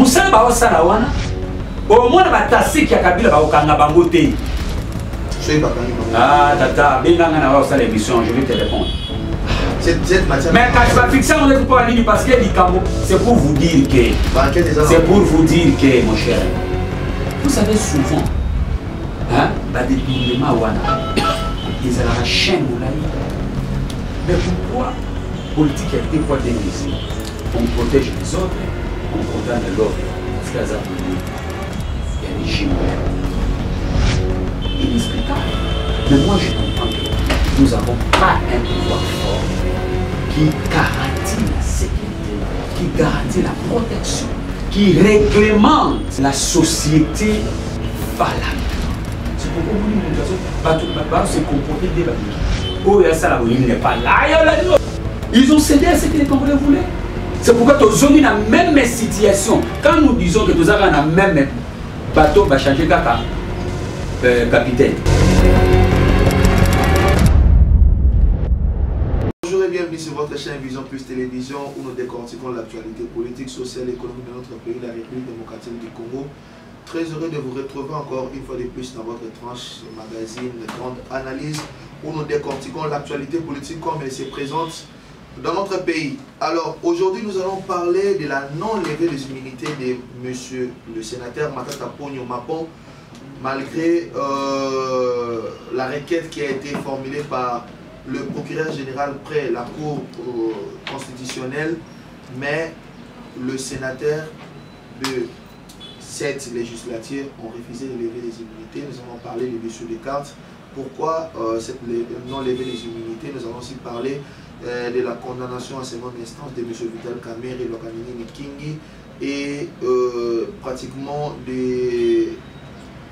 Moussala ba osala wana. Au moins ba tassi ki akabila ba okanga bango te. Ah tata, benganga na osala émission, je vais te répondre. Mais quand je vais fixer mon équipe en ligne parce que c'est pour vous dire que c'est pour vous dire que mon cher, vous savez souvent, hein, bah des détournements wana, ils ont la chaîne ou la vie. Mais pourquoi politique a été quoi déguisé? On protège les autres, on condamne l'autre. Parce qu'il y a des régime inexplicable. Mais moi je comprends que nous n'avons pas un pouvoir fort qui garantit la sécurité, qui garantit la protection, qui réglemente la société valable. C'est pourquoi vous se comporter des bâtiments. Oh, il n'est pas là. Ils ont cédé à ce que les Congolais voulaient. C'est pourquoi nous sommes dans la même situation. Quand nous disons que nous avons le même bateau, va changer kaka, capitaine. Bonjour et bienvenue sur votre chaîne Vision Plus Télévision où nous décortiquons l'actualité politique, sociale et économique de notre pays, la République démocratique du Congo. Très heureux de vous retrouver encore une fois de plus dans votre tranche magazine de grande analyse où nous décortiquons l'actualité politique comme elle se présente dans notre pays. Alors aujourd'hui nous allons parler de la non-levée des immunités de monsieur le sénateur Matata Ponyo Mapon malgré la requête qui a été formulée par le procureur général près la Cour constitutionnelle, mais le sénateur de cette législature ont refusé de lever les immunités. Nous allons parler de M. Descartes. Pourquoi cette non-levée des immunités? Nous allons aussi parler de la condamnation à seconde instance de M. Vital Kamerhe et Lokamini Nikingi et pratiquement des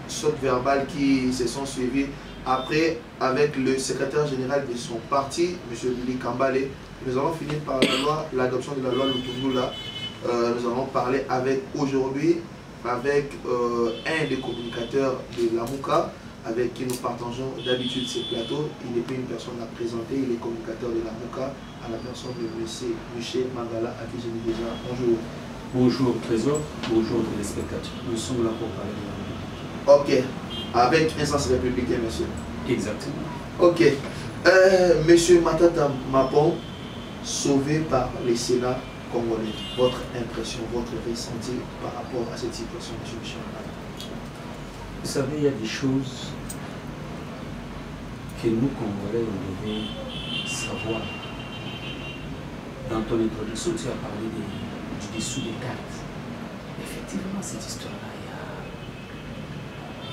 sautes verbales qui se sont suivies après avec le secrétaire général de son parti, M. Billy Kambale. Nous allons finir par l'adoption de la loi Lutundula. Nous allons parler avec aujourd'hui avec un des communicateurs de la Mouka avec qui nous partageons d'habitude ces plateaux. Il n'est pas une personne à présenter, il est communicateur de la Mouka à la personne de M. Michel Mangala à qui je dis déjà bonjour. Bonjour Trésor, bonjour téléspectateurs. Nous sommes là pour parler de la Ok, avec un sens républicain, monsieur. Exactement. Ok. Monsieur Matata Mapon, sauvé par les Sénats congolais. Votre impression, votre ressenti par rapport à cette situation, monsieur Michel Mangala? Vous savez, il y a des choses que nous, Congolais, on devait savoir. Dans ton introduction, tu as parlé du dessous des cartes. Effectivement, cette histoire-là,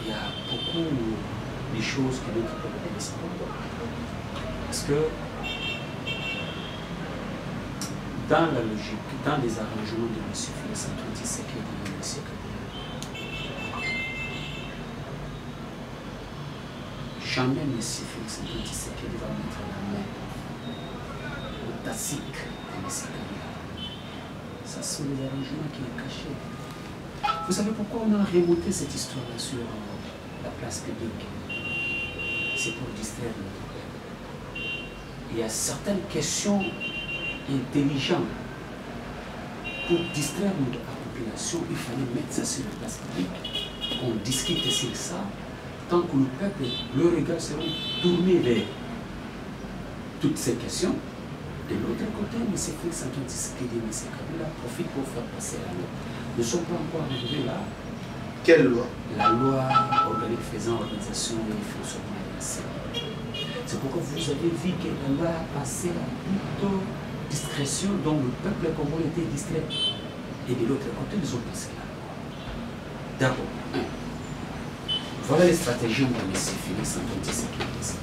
il y a beaucoup de choses que notre peuple ne sait pas. Parce que dans la logique, dans les arrangements de M. Félix Antoine Tshisekedi et de M. Kabila, jamais M. Félix Antoine Tshisekedi va mettre la main au tassique de M. Kabila. Ça, sont les arrangements qui sont cachés. Vous savez pourquoi on a remonté cette histoire-là sur la place publique? C'est pour distraire notre peuple. Il y a certaines questions intelligentes. Pour distraire la population, il fallait mettre ça sur la place publique. On discute sur ça, tant que le peuple, le regard sera tourné vers toutes ces questions. De l'autre côté, M. Félix Antoine Tshisekedi et M. Kabila profitent pour faire passer la loi. Nous ne sommes pas encore arrivés là. Quelle loi? La loi organique faisant organisation et fonctionnement de la CENI. C'est pourquoi vous avez vu que la loi a passé à toute discrétion dont le peuple congolais était distrait. Et de l'autre côté, ils ont passé la loi. D'abord, voilà les stratégies de M. Félix Antoine Tshisekedi.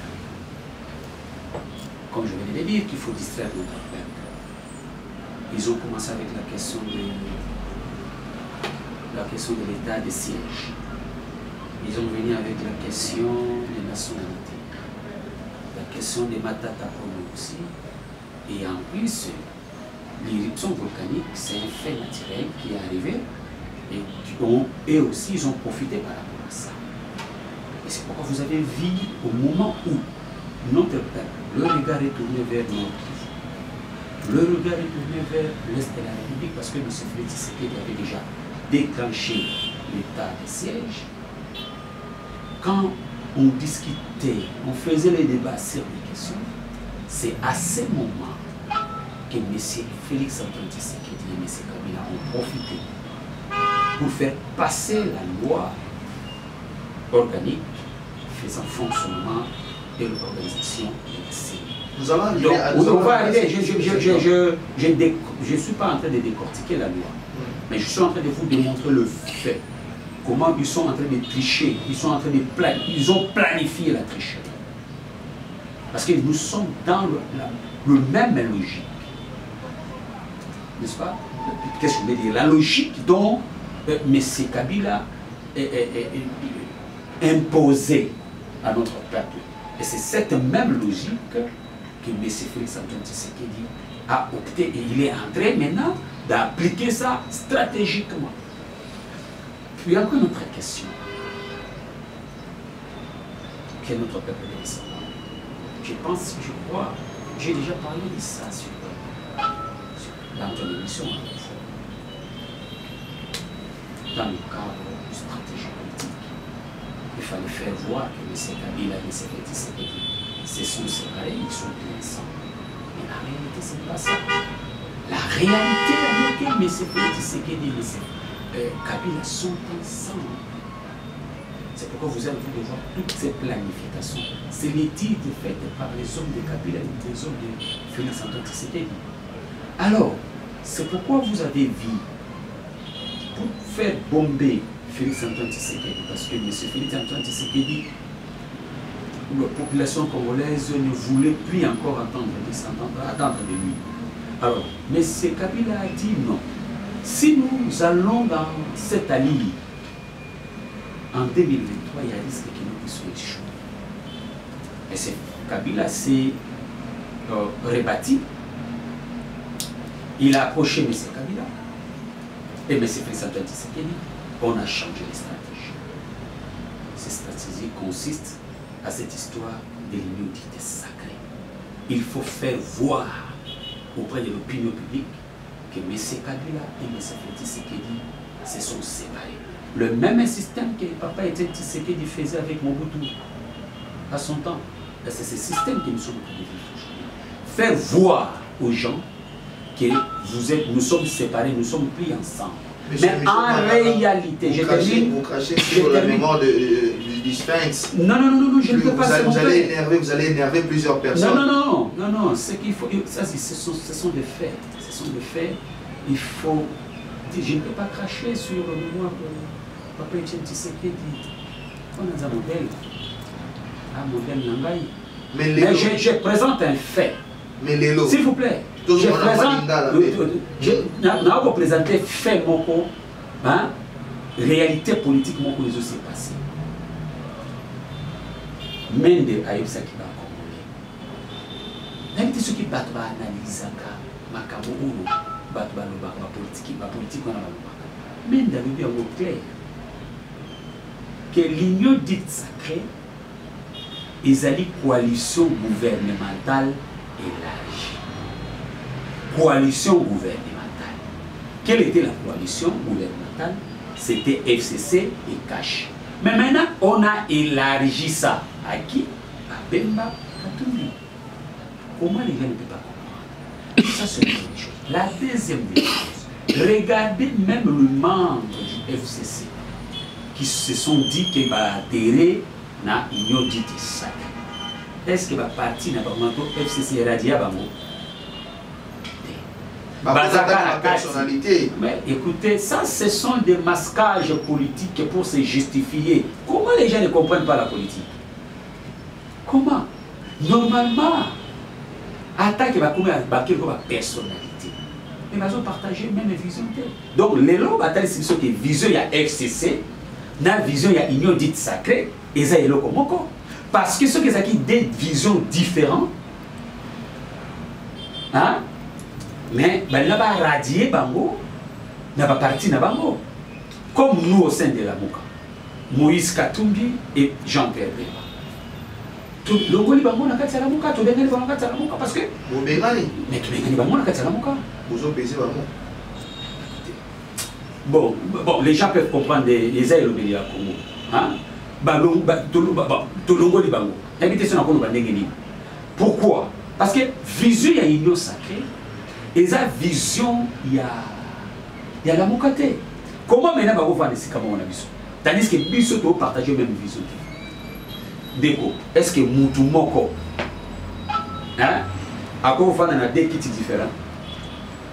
Comme je venais de dire, qu'il faut distraire notre peuple. Ils ont commencé avec la question de l'état de siège. Ils ont venu avec la question de nationalité, la question des Matata Ponyo aussi. Et en plus, l'éruption volcanique, c'est un fait naturel qui est arrivé. Et eux aussi, ils ont profité par rapport à ça. Et c'est pourquoi vous avez vu au moment où notre peuple, le regard est tourné vers notre le regard est tourné vers l'Est de la République parce que M. Félix Tshisekedi avait déjà déclenché l'état de siège, quand on discutait, on faisait les débats sur les questions, c'est à ce moment que M. Félix Antoine Tshisekedi et M. Kabila ont profité pour faire passer la loi organique faisant fonctionnement de l'organisation de la CENI. Nous allons arriver Donc, à... on va arriver, je ne suis pas en train de décortiquer la loi, mais je suis en train de vous démontrer le fait. Comment ils sont en train de tricher, ils sont en train de planifier, ils ont planifié la tricherie. Parce que nous sommes dans le même logique. N'est-ce pas? Qu'est-ce que je veux dire? La logique dont M. Kabila est imposé à notre peuple. Et c'est cette même logique que M. Félix Antoine Tshisekedi a opté et il est en train maintenant d'appliquer ça stratégiquement. Puis encore une autre question que notre peuple doit savoir. Je pense, je crois, j'ai déjà parlé de ça dans ton émission. Dans le cadre de stratégie politique, il fallait faire voir que M. Kabila et M. Tshisekedi se sont séparés, ils sont plus ensemble. Mais la réalité, ce n'est pas ça. La réalité avec laquelle M. Tshisekedi et M. Kabila sont ensemble. C'est pourquoi vous allez voir toutes ces planifications. C'est l'étude faite par les hommes de Kabila et les hommes de Félix Antoine Tshisekedi. Alors, c'est pourquoi vous avez vu, pour faire bomber Félix Antoine Tshisekedi, parce que M. Félix Antoine Tshisekedi, la population congolaise ne voulait plus encore attendre de lui. Alors, M. Kabila a dit non. Si nous allons dans cette alliée, en 2023, il y a risque que nous puissions échouer. Et Kabila s'est rebâti. Il a approché M. Kabila et M. Félix Antoine Tshisekedi. On a changé les stratégies. Ces stratégies consistent à cette histoire de l'unité sacrée. Il faut faire voir auprès de l'opinion publique que M. Kabila et M. Félix Tshisekedi se sont séparés. Le même système que Papa Etienne Tshisekedi faisait avec Mobutu à son temps. C'est ce système que nous sommes en train de vivre aujourd'hui. Faire voir aux gens que nous sommes séparés, nous ne sommes plus ensemble. Mais en réalité, vous crachez sur la mémoire du Sphinx. Non, je ne peux pas. Vous allez énerver plusieurs personnes. Non, ce qu'il faut, ça, ce sont des faits. Ce sont des faits. Il faut, je ne peux pas cracher sur le mémoire de Papa Etienne Tshisekedi. On a un modèle. Un modèle Nangaï. Mais je présente un fait. S'il vous plaît. Je présente fait moko, hein, réalité politique moko les aussi passé. Mende aïbsa qui va congolais. N'habitez ce qui bat analysaka makabo uno bat balobaka politique on a balobaka. Mende a bien au clair que l'union dite sacrée est une coalition gouvernementale élargie. Coalition gouvernementale. Quelle était la coalition gouvernementale? C'était FCC et CACH. Mais maintenant, on a élargi ça. À qui? À Bemba Katumbi. Comment les gens ne peuvent pas comprendre? Ça, c'est une première chose. La deuxième des choses, regardez même le membre du FCC qui se sont dit qu'il va adhérer à l'union dite sacrée. Est-ce qu'il va partir dans le FCC Radia Bango? La personnalité. Mais écoutez, ça, ce sont des masquages politiques pour se justifier. Comment les gens ne comprennent pas la politique? Comment? Normalement, attaque va comme la personnalité. Mais ils ont partagé même vision. Donc, les lots, c'est ce qui est vision, il y a FCC, dans la vision, il y a union dite sacrée, et ça, il y a l'Okomoko. Parce que ceux qui ont des visions différentes, hein? Mais là-bas, radier Bango, n'a pas parti na Bango. Comme nous au sein de la Mouka, Moïse Katumbi et Jean-Pierre Bemba. Le Goli Bango n'a pas de la Mouka, tout le monde n'a pas de la Mouka parce que. Mais tout le monde n'a pas de la Mouka. Vous avez baisé Bango. bon, les gens peuvent comprendre les ailes au Congo. Hein? Pourquoi? Parce que vision, il y a union sacrée, et ça vision, il y a la mokate. Comment maintenant on va voir ces camarades? Tandis que Bisso peut partager la même vision. Déco, est-ce que Moutou Moko, hein? À quoi on a deux kits différents?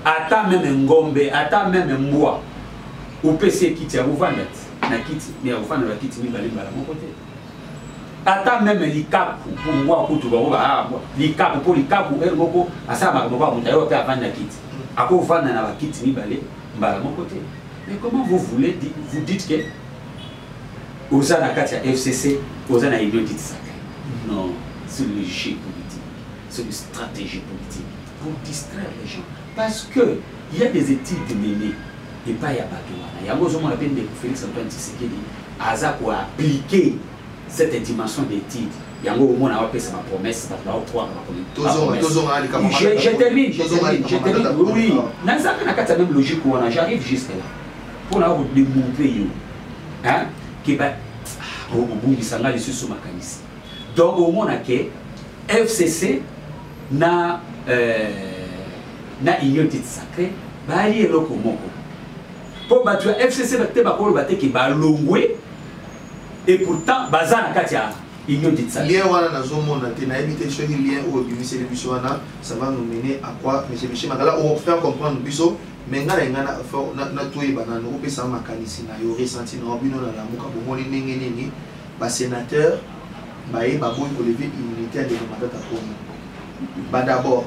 Ata même Ngombe, ata même Mboa, ou PC kit, vous vendez na kit, mais vous vendez la kit, ni balé à mon côté. Ata même l'ICAP pour moi, pour tout le monde, l'ICAP pour l'ICAP ou elle moko, à ça ma maman, on a eu à vendre la kit. À quoi vous vendez la kit, ni balé à mon côté. Mais comment vous voulez, vous dites que aux Anakatia FCC, aux Anaïdiotites sacrées? Non, c'est le jeu politique, c'est une stratégie politique pour distraire les gens. Parce qu'il y a des études menées et pas il y a pas de il y a besoin de Félix Antoine Tshisekedi Aza pour appliquer cette dimension d'études. Il y a un moment où on a fait ma promesse, je termine. Oui, dans cette même logique où j'arrive jusque là pour la démontrer hein que donc au moins que FCC na union sacrée ba li eloko moko pour battre FCC ba te ba ko ba te ki ba longwe et pourtant baza na katia union sacrée lien wana na zomona te na éviter ce lien ou bimisé le biso wana ça va nous mener à quoi monsieur Michel Makala on va faire comprendre biso mais ngala ngana na toye banana ko pesa makanisi na yo ressenti na bino na lamuka bomoni ndenge nini ba sénateur ba e ba boy ko lever immunité de mandata ko ba d'abord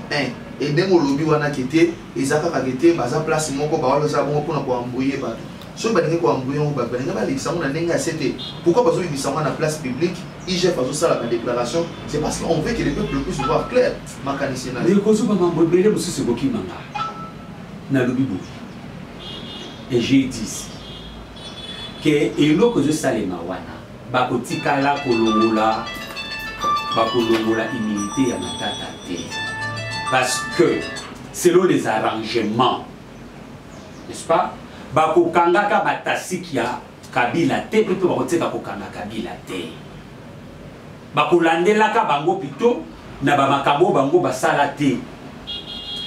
et dès mon lobby wana kité ezaka ka kité baza place moko ba wala za bongo pona ko embrouiller ba so ba ndenge ko embrouiller on ba ndenge ba lisango na ndenge c'était pourquoi parce que lisango na place publique IGF faisait ça la déclaration c'est parce qu'on veut que les peuples puissent voir clair makanisi na les causes ba mambobele musu se boki manga na lobby bo et j'ai dit ici que eloko zo salema wana ba kotikala kolongola immunité à matata te parce que selon les arrangements n'est-ce pas bako kangaka batasiki ya Kabila te plutôt bako teka ko kanga Kabila te bako landelaka bango plutôt na ba makambo bango basala te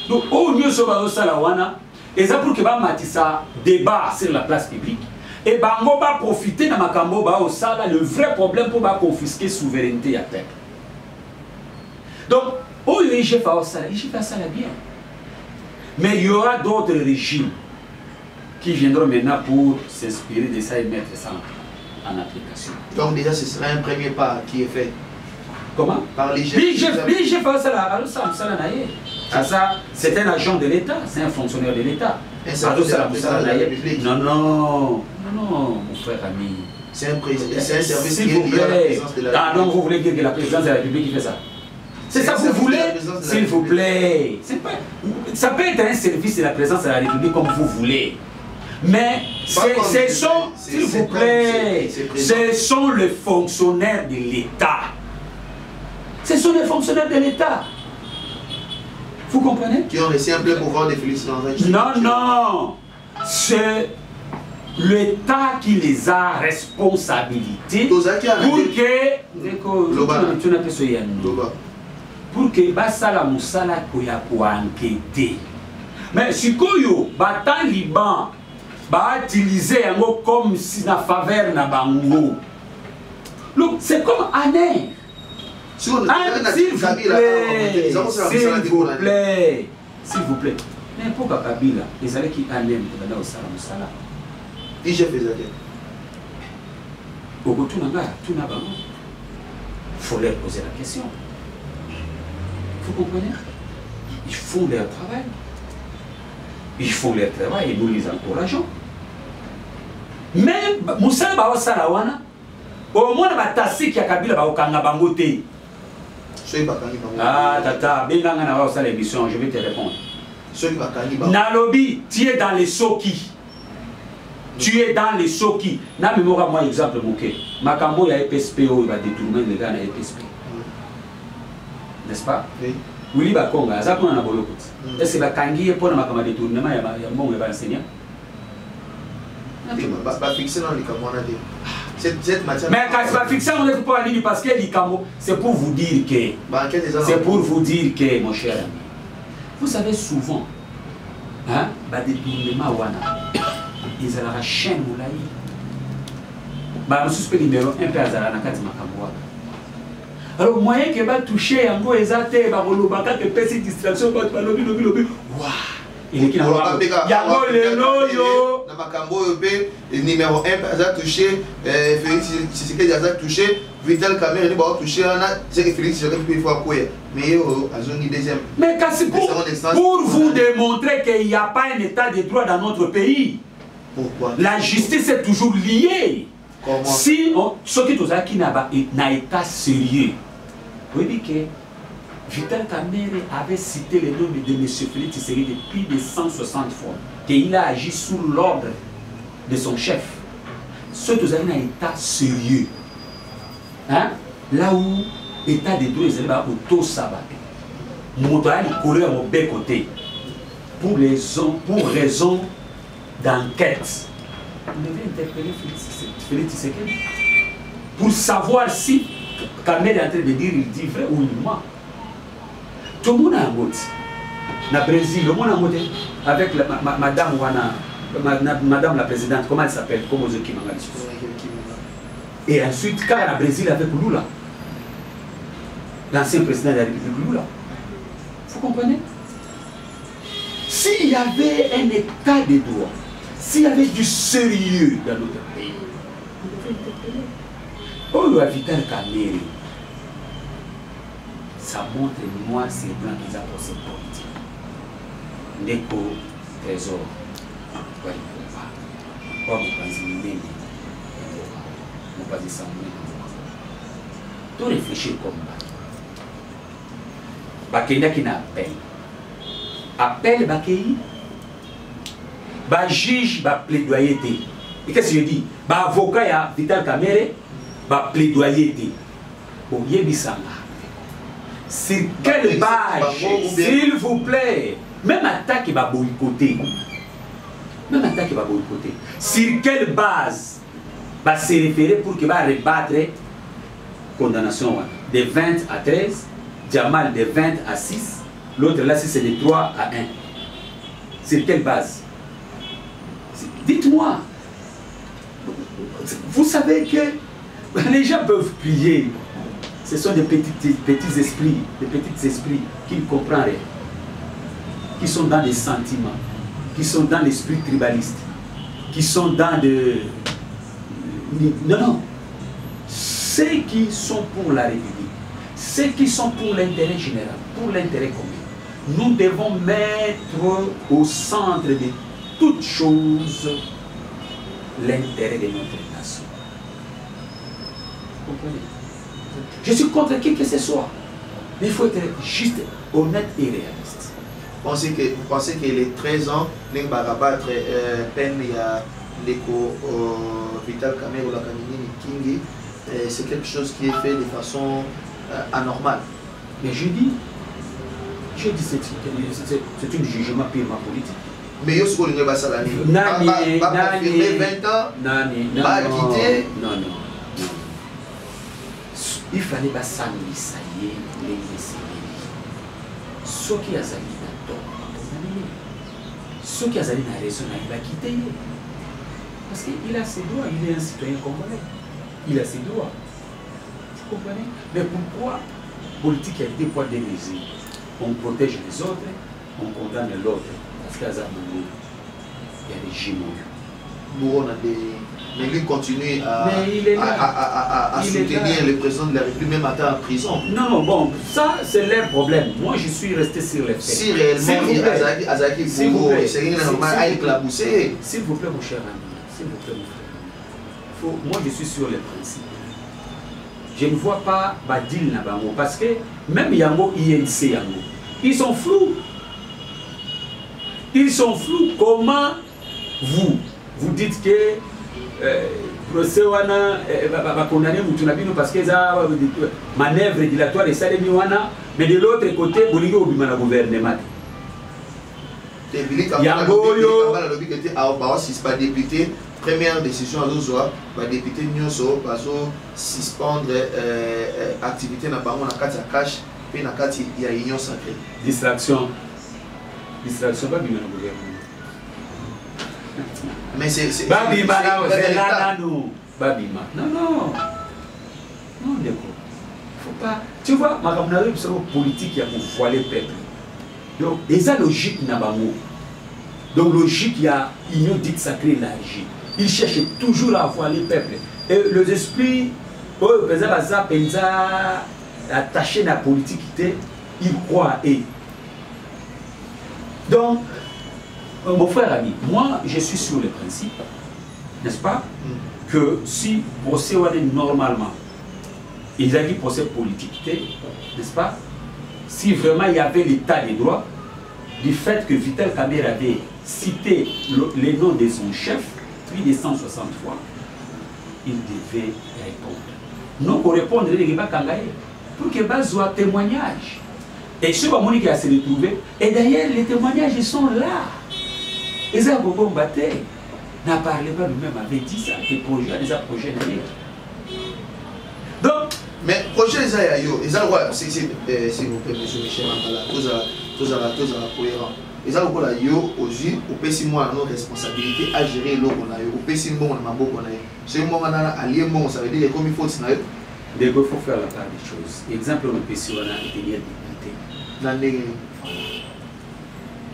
donc au mieux so ba sala wana et ça pour que ba matisa débat sur la place publique et bango ba profiter na makambo ba osala le vrai problème pour ba confisquer souveraineté à peuple. Donc, oh, il fait ça bien. Mais il y aura d'autres régimes qui viendront maintenant pour s'inspirer de ça et mettre ça en application. Donc déjà, ce sera un premier pas qui est fait. Comment? Par l'IGF. C'est un agent de l'État, c'est un fonctionnaire de l'État. Non, mon frère ami. C'est un service qui est lié à la présidence de la République. Ah non, vous voulez dire que la présidence de la République qui fait ça? C'est ça que vous voulez? S'il vous plaît. Ça peut être un service de la présidence de la République comme vous voulez. Mais ce sont, s'il vous plaît, ce sont les fonctionnaires de l'État. Ce sont les fonctionnaires de l'État. Vous comprenez? Qui ont laissé un plein pouvoir de Félix Antoine. Non. C'est l'État qui les a responsabilités pour que basala musala koya ko enquêter. Mais si koyo batan Liban ba utiliser yango comme si na faveur na bango. Donc c'est comme Aner. S'il vous plaît. Mais pourquoi Kabila les allez qui Aner dans au sala musala. Et je faisais au tout n'a pas. Faut leur poser la question. Vous comprenez? Ils font leur travail. Ils font leur travail et nous les encourageons. Mais Moussa Bao Salawana, au moins ma tassi qui a Kabila Bao Kanga Bangote. Ah, tata, Benganga n'a pas l'émission, je vais te répondre. Nalobi, tu es dans les Soki. Tu es dans les Soki. Na mémoire, moi, exemple, Mouké. Makambo, il y a EPSPO, il va détourner les gars dans EPSP. N'est-ce pas? Oui, Bakonga, ça qu'on a bolokut. Est-ce que la Kangi est pour le détournement, il y a un bon enseignant? fixer dans les camonas. Cette matière. Mais quand c'est pas fixé, on ne peut pas dire parce que les camos, c'est pour vous dire que. C'est pour vous dire que, mon cher ami. Vous savez souvent, hein, des tournements wana, ils ont la chaîne moulaï. Le suspect numéro 1 peut avoir la carte makamboa. Alors, moyen que va toucher un peu exact, que petite distraction, lobi. Waouh! Il est qui numéro 1 touché, Félix Tshisekedi a touché, Vital Kamerhe il va toucher, c'est que Félix Tshisekedi il faut courir. Mais deuxième. Mais pour vous démontrer qu'il n'y a pas un état de droit dans notre pays. Pourquoi? La justice est toujours liée. Comment? Si ce qui n'a pas état sérieux, vous dites que Vital Kamerhe avait cité le nom de M. Félix Tshisekedi depuis de 160 fois, qu'il a agi sous l'ordre de son chef. Ce qui n'a état sérieux. Hein? Là où l'état de droit est auto-sabaté. Montréal est collé à mon côté pour raison d'enquête. On devait interpeller Félix Tshisekedi pour savoir si Kamerhe est en train de dire il dit vrai ou il ment. Tout le monde a un mot. Dans le Brésil, le monde a un mot avec madame la présidente, comment elle s'appelle? Et ensuite, quand elle a Brésil avec Lula, l'ancien président de la République Lula. Vous comprenez? S'il y avait un état de droit, s'il y avait du sérieux dans notre pays, on devrait interpeller. Oh, le Vital Kamerhe, ça montre noir sur le blanc qu'ils ont pour cette politique. Neko, trésor, quoi il pas. Quoi vous pensez même, vous pensez ça même. Tout réfléchir comme ça. Bakenda qui n'a appel Bakei, juge va plaidoyer. Et qu'est-ce que je dis? Avocat ya Vital Kamerhe va plaidoyer. Bon, yebisanga. Sur quelle base, s'il vous plaît, même attaque va boycotter. Même attaque va boycotter. Sur quelle base va se référer pour qu'il va rebattre condamnation de 20 à 13, Jamal de 20 à 6, l'autre là c'est de 3 à 1. Sur quelle base? Dites-moi. Vous savez que les gens peuvent prier. Ce sont des petits esprits qui ne comprennent rien, qui sont dans des sentiments, qui sont dans l'esprit tribaliste, qui sont dans de... Non. Ceux qui sont pour la République, ceux qui sont pour l'intérêt général, pour l'intérêt commun, nous devons mettre au centre de toutes choses l'intérêt de notre nation. Vous comprenez? Je suis contre qui que ce soit. Mais il faut être juste, honnête et réaliste. Vous pensez que les 13 ans, les barabattre peine il y a l'éco Vital Kamerhe ou la Kamini Kingi, c'est quelque chose qui est fait de façon anormale. Mais je dis c'est un jugement purement politique. Mais il faut que ça va confirmer 20 ans, pas quitter. Non. Il fallait pas s'enlisser les laisser. Ceux qui ont dans ceux qui ont raison, il va quitter. Parce qu'il a ses droits, il est un citoyen congolais. Il a ses droits. Vous comprenez? Mais pourquoi politique a 2 poids 2 mesures? On protège les autres, on condamne l'autre. Parce qu'il y a des jumeaux. Mais lui continue à soutenir le président de la République, même à en prison. Non, bon, ça c'est leur problème. Moi je suis resté sur les faits. Si réellement Azaki Bourgo, c'est normal à éclabousser. S'il vous plaît, mon cher ami, s'il vous plaît, mon frère. Moi je suis sur les principes. Je ne vois pas Badil Nabango parce que même Yango, INC Yango, ils sont flous. Ils sont flous. Comment vous dites que procès wana va condamner Moutounabino parce que ça manœuvre dilatoire et ça les wana, mais de l'autre côté bolingo obima na gouvernement. Yango yo pas député première décision, le député Nyonso va suspendre l'activité dans la carte à cash et dans la carte il y a union sacrée. Distraction. Distraction, pas bien le gouvernement. Mais c'est. Babima, Babima. Non, non. Non, d'accord. Faut pas. Tu vois, ma camarade, c'est une politique qui a pour voiler le peuple. Donc, et ça, logique n'a pas mot. Donc, logique, il y a union dite sacrée élargie. Il cherche toujours à voiler le peuple. Et les esprits, par exemple, attaché à la politique, ils croient. Et donc, mon frère ami, moi, je suis sur le principe, n'est-ce pas, que si procès normalement, ils ont dit procès politique, n'est-ce pas, si vraiment il y avait l'état des droits, du fait que Vital Kamerhe avait cité les noms de son chef, plus de 160 fois, il devait répondre. Non, pour répondre, il ne va pas pour qu'il y ait un témoignage. Et ce qui a se retrouvé, et d'ailleurs, les témoignages ils sont là. Ils ont beaucoup battu. N'a parlé pas lui-même avait dit ça, que projet, les projets. Donc, mais projet les aïeux, ils ont s'il vous plaît, monsieur Michel Mambala, tous à cohérent. Ils ont beaucoup yo aussi, au PC moi nos responsabilités à gérer l'eau qu'on a eu, au PC bon on a beaucoup qu'on a eu. C'est un moment allié bon, ça veut dire comme il faut s'en aller. Il faut faire la part des choses. Exemple, le PC on a été bien député.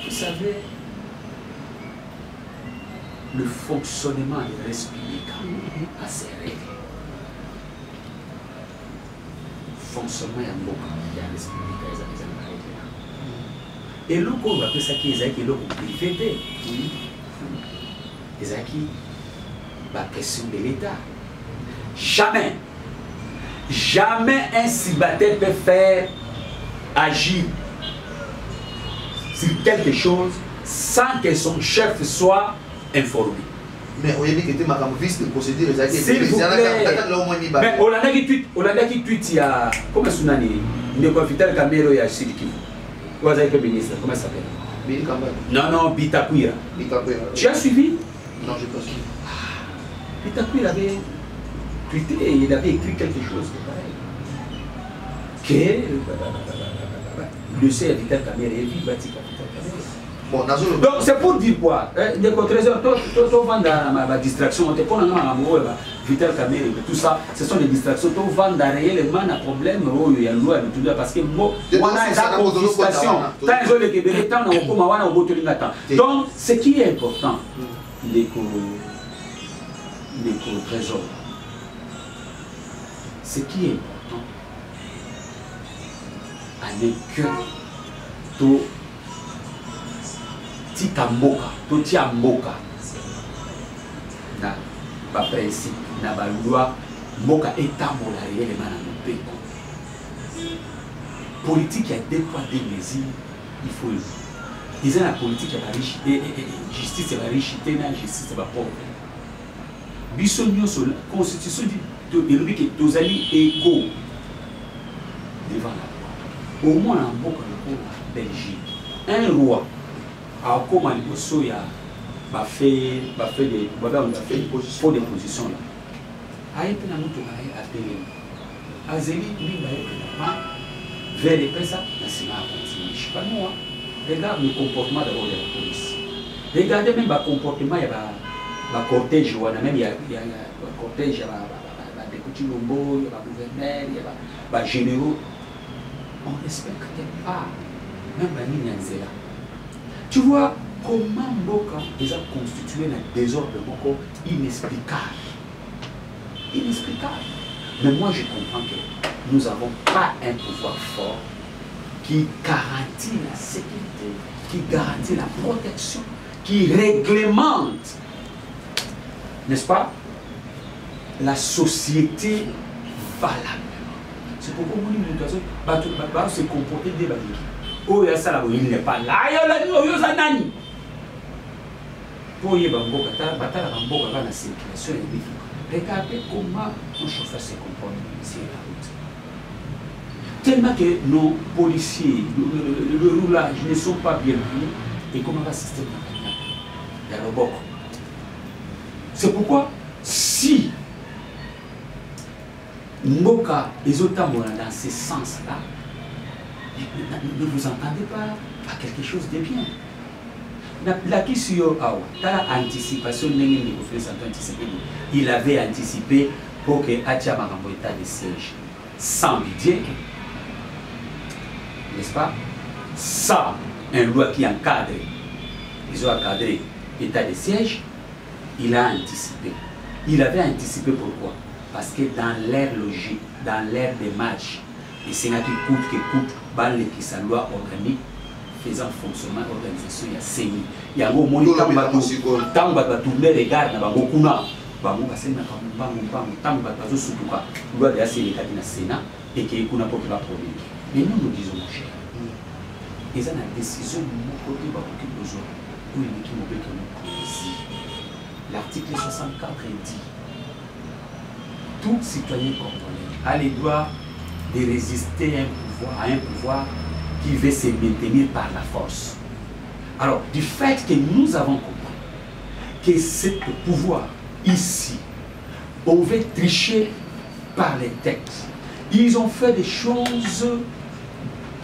Vous savez, le fonctionnement des républicains a ses règles. Fonctionnement des républicains, ils ont des règles. Et le coup, on va appeler ça qui est le coup privé. Oui. Les acquis, la question de l'État. Jamais, jamais un célibataire peut faire agir sur quelque chose sans que son chef soit informé. Mais on a dit que c'était ma vice de procédure. S'il vous plaît. Mais on a dit que tu as. Comment est-ce qu'on a dit? Ne Vital Kamerhe et Achille Kivu. Vous avez été ministre, comment ça s'appelle? Non, non, Bitakwira. Tu as suivi? Non, je n'ai pas suivi. Bitakwira avait tweeté et il avait écrit quelque chose de pareil. Que le C. Vital Kamerhe est vivre, bon, donc c'est pour dire quoi? Des contre-trésors, tu vends la distraction, tu prends un amoureux, Vital Kamerhe, tout ça, ce sont des distractions. Tu vends réellement un problème, il y a loi, parce que moi, on a une confiscation. Donc, ce qui est important, les contre-trésors, ce qui est important, avec que tout tika mboka, to tia mboka na ba principe na ba loi mboka etambola réellement na mopeko. Politique, il y a deux poids deux mesures, il faut le dire. Ils ont la politique à la richesse et justice à la richesse et la justice à la pauvre. Bisogno sur la constitution de que tous alliés égaux devant la loi. Au moins en mboka en Belgique, un roi alors comment il faut fait des faux dépositions là. Aïe pena mutu aïe appelé. Azeli lui va vers les personnes nationales continue. Je sais pas moi. Regarde le comportement d'abord de la police. Regardez même le comportement il y a cortège ou même il y a cortège il y a des petits lombo, il y a gouverneur, il y a généraux. On ne respecte pas même la ligne Nzela. Tu vois comment Mboka est constitué un désordre inexplicable. Inexplicable. Mais moi je comprends que nous n'avons pas un pouvoir fort qui garantit la sécurité, qui garantit la protection, qui réglemente, n'est-ce pas, la société valablement. C'est pourquoi on va se comporter des baliques. Oh, il n'est pas là. Pour y avoir la circulation, regardez comment nos chauffeurs se comportent sur la route. Tellement que nos policiers, le roulage ne sont pas bien pris, et comment va le système de la roboc. C'est pourquoi, si Mboka et Zotamora dans ce sens-là, ne vous entendez pas à quelque chose de bien. La question de l'anticipation, il avait anticipé pour que Achama en état de siège sans budget, n'est-ce pas? Sans une loi qui encadre, ils ont encadré l'état de siège, il a anticipé. Il avait anticipé pourquoi? Parce que dans l'air logique, dans l'air des matchs, les Sénats qui coûtent, qui sa loi organique, faisant fonctionnement organisation, il y a CENI. Il y a un moment où tant que tourner les gars, il y a beaucoup de loi de la Sénat et qui est pour la problème. Mais nous disons, mon cher, ils ont une décision de mon côté, où l'article 64 dit tout citoyen congolais a le droit de résister à un pouvoir qui veut se maintenir par la force. Alors, du fait que nous avons compris que ce pouvoir ici, on veut tricher par les textes, ils ont fait des choses,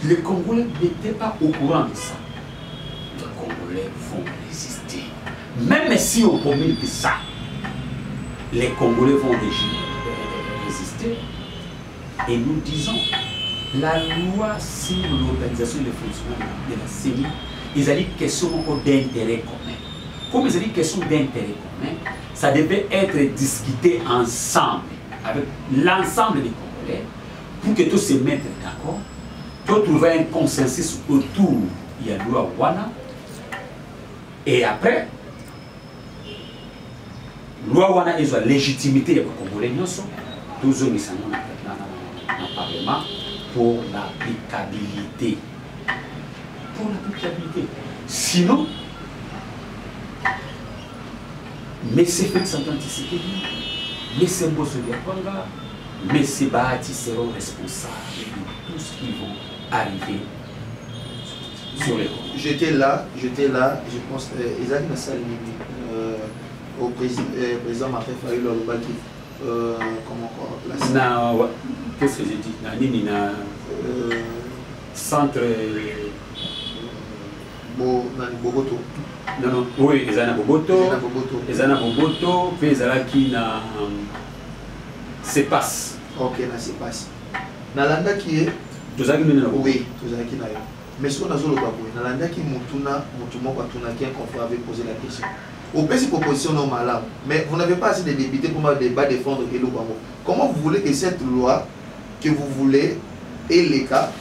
les Congolais n'étaient pas au courant de ça. Les Congolais vont résister. Même si on promulgue ça, les Congolais vont résister. Et nous disons, la loi sur l'organisation et le fonctionnement de la CENI, ils ont dit question d'intérêt commun. Comme ils ont dit question d'intérêt commun, ça devait être discuté ensemble, avec l'ensemble des Congolais, pour que tous se mettent d'accord, pour trouver un consensus autour de la loi Wana. Et après, loi Wana est la légitimité des Congolais, tous ceux qui sont dans le Parlement, pour l'applicabilité. Pour l'applicabilité. Sinon, M. Félix Antoine Tshisekedi, M. Mbosso Diakwanga, M. Bahati seront responsables de tout ce qui va arriver sur les Congolais. J'étais là, je pense, Isaac Nassal au président Martin Fayulu Lobaki, comment encore qu'est-ce que j'ai dit? Centre. Bogoto. Non, oui, ils ont Bogoto, puis ils ont qui na Sepas. Ok, na Sepas. Nalanda qui est. Oui, qui na. Mais ce qu'on a zolo baboué, Nalanda qui mutuna, mutumo batuna qui est confrère avait posé la question. Au pays proposition non malade, mais vous n'avez pas assez de députés pour me défendre le Bamo. Comment vous voulez que cette loi que vous voulez ait les cas,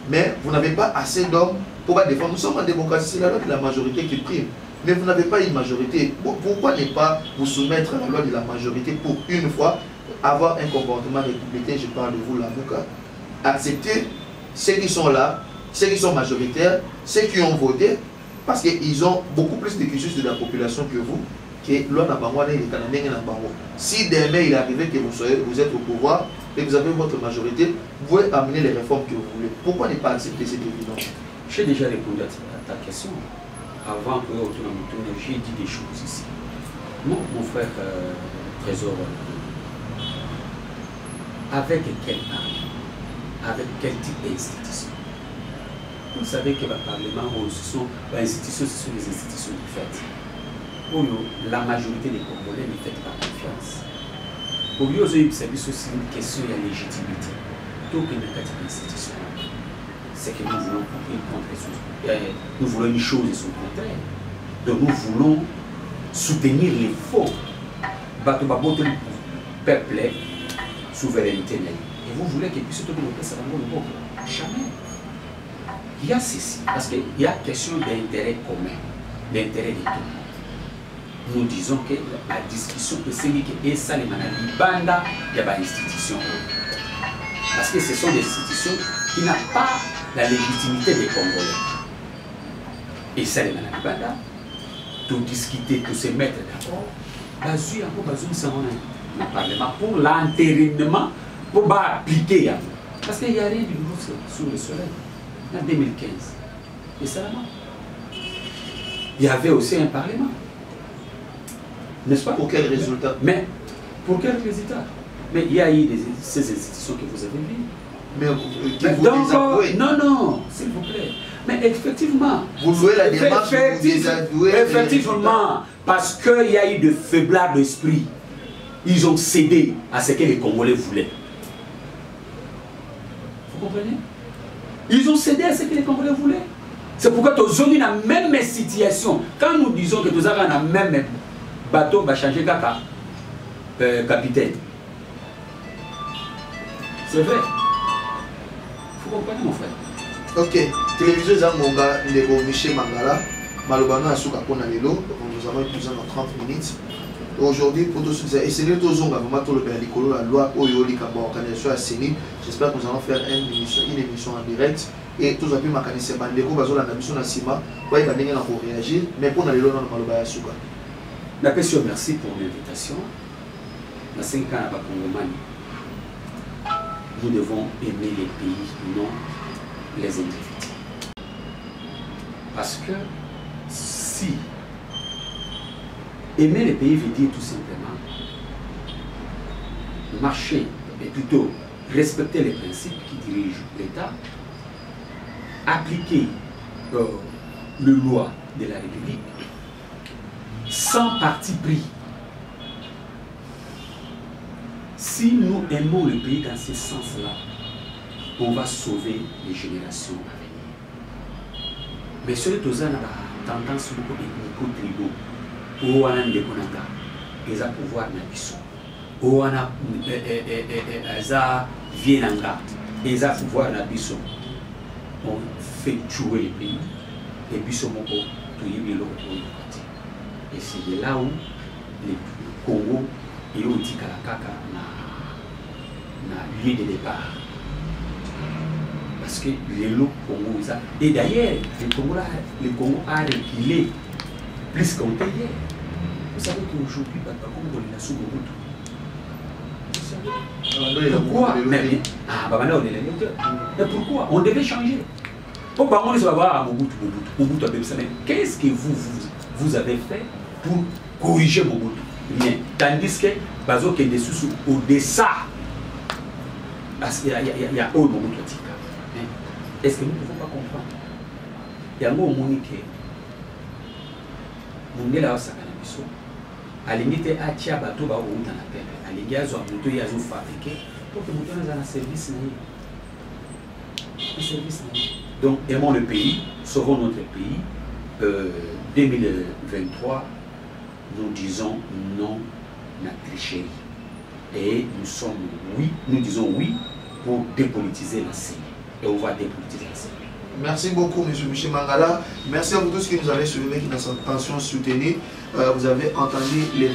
mais vous n'avez pas assez d'hommes pour la défendre? Nous sommes en démocratie, c'est la loi de la majorité qui prime. Mais vous n'avez pas une majorité. Pourquoi ne pas vous soumettre à la loi de la majorité pour une fois avoir un comportement républicain? Je parle de vous l'avocat. Accepter ceux qui sont là, ceux qui sont majoritaires, ceux qui ont voté, parce qu'ils ont beaucoup plus de cursus de la population que vous, que loi Nabanwana et les Canadiens Nabango. Si demain il arrivait que vous êtes au pouvoir et vous avez votre majorité, vous pouvez amener les réformes que vous voulez. Pourquoi ne pas accepter cette évidence? J'ai déjà répondu à ta question. Avant que j'ai dit des choses ici. Moi, mon frère Trésor, avec quel âge, avec quel type d'institution? Vous savez que le Parlement, ce sont les institutions du fait. Pour nous, la majorité des Congolais ne fait pas confiance. Pour nous, c'est une question de légitimité. Donc, il n'y a pas d'institution. C'est que nous voulons une chose et son contraire. Donc, nous voulons soutenir les faux. Le peuple, souveraineté. Et vous voulez qu'il puisse tout le monde faire ça dans le monde? Jamais. Il y a ceci, parce qu'il y a question d'intérêt commun, d'intérêt de tout le monde. Nous disons que la discussion que c'est que ça les maladies banda, il y a des institutions. Parce que ce sont des institutions qui n'ont pas la légitimité des Congolais. Et ça les maladies banda, tout discuter, tout se mettre d'accord, bazu un Parlement pour l'entérinement, pour appliquer. Parce qu'il n'y a rien de nouveau sur le soleil. En 2015. Et seulement. Il y avait aussi un Parlement. N'est-ce pas? Pour quel résultat? Mais pour quel résultat? Mais il y a eu ces institutions que vous avez vues. Mais vous désavouez. Non, s'il vous plaît. Mais effectivement, vous louez la démarche, vous désavouez. Effectivement, parce qu'il y a eu de faiblard d'esprit. Ils ont cédé à ce que les Congolais voulaient. Vous comprenez? Ils ont cédé à ce que les Congolais voulaient. C'est pourquoi nous sommes dans la même situation. Quand nous disons que nous avons dans le même bateau, on va changer caca, capitaine. C'est vrai. Vous comprenez, mon frère? Ok. Télévision Zangonga, Ndeko Michel Mangala, Malobano Asuka Ponanelo, nous avons plus en 30 minutes. Aujourd'hui, pour tous ceux qui sont la loi Oyoli Kamba organisation à Séni, j'espère que nous allons faire une émission en direct. Et tous les mécanismes, les gens la mission à Sima, pour réagir, mais pour aller là dans le Asuka. Merci pour l'invitation. Dans 5 ans, nous devons aimer les pays, non les individus. Parce que si aimer les pays veut dire tout simplement marcher, et plutôt respecter les principes qui dirigent l'État, appliquer les lois de la République sans parti pris. Si nous aimons le pays dans ce sens-là, on va sauver les générations à venir. Mais ceux qui ont tendance à tribaux, où on a des konanga, ils ont pouvoir na biso. Où on a vienanga, ils ont pouvoir na biso. On fait jouer le pays et biso moko tout y et c'est de là où le Congo et où dit Kalakaka na lieu de départ. Parce que les lots Congo, et d'ailleurs, le Congo a reculé plus qu'on payait. Vous savez qu'aujourd'hui, on est sous Mobutu. Pourquoi? Mais pourquoi? On devait changer. Pourquoi on va voir Mobutu? Qu'est-ce que vous avez fait pour corriger Mobutu? Rien. Tandis que Bazo qui est dessous au-dessous. Parce qu'il y a autre Mobutu. Est-ce que nous ne pouvons pas comprendre? Il y a un mot monique. Mungela Sakanabiso. À l'unité à Tiabato, ba ou dans la paix. À l'égaz, on peut y avoir fabriqué pour que nous donnions un service. Donc, aimons le pays, sauvons notre pays. 2023, nous disons non à la tricherie. Et nous disons oui pour dépolitiser la CENI. Et on va dépolitiser la CENI. Merci beaucoup, M. Michel Mangala. Merci à vous tous qui nous avez suivis, qui nous ont attention soutenue. Vous avez entendu la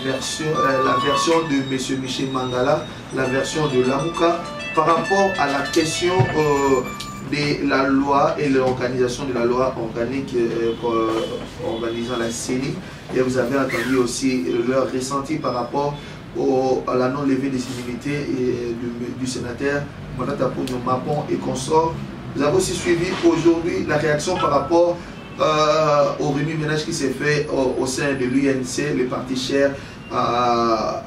version de M. Michel Mangala, la version de Lamouka, par rapport à la question de la loi et l'organisation de la loi organique organisant la CENI. Et vous avez entendu aussi leur ressenti par rapport à la non-levée des immunités du sénateur Matata Pogno Mapon et consorts. Vous avez aussi suivi aujourd'hui la réaction par rapport au remue-ménage qui s'est fait au sein de l'UNC, le parti cher à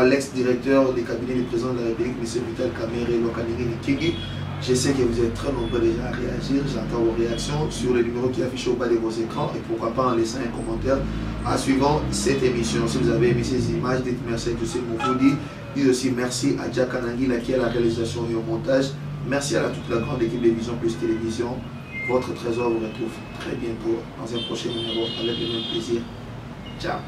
l'ex-directeur du cabinet du président de la République, M. Vital Kamerhe Lokaniri Nikingi. Je sais que vous êtes très nombreux déjà à réagir. J'entends vos réactions sur le numéro qui est affiché au bas de vos écrans et pourquoi pas en laissant un commentaire en suivant cette émission. Si vous avez aimé ces images, dites merci à José Moufoudi. Dites aussi merci à Jack Anangila qui est à la réalisation et au montage. Merci à toute la grande équipe de Vision Plus Télévision. Votre trésor vous retrouve très bientôt dans un prochain numéro avec le même plaisir. Ciao.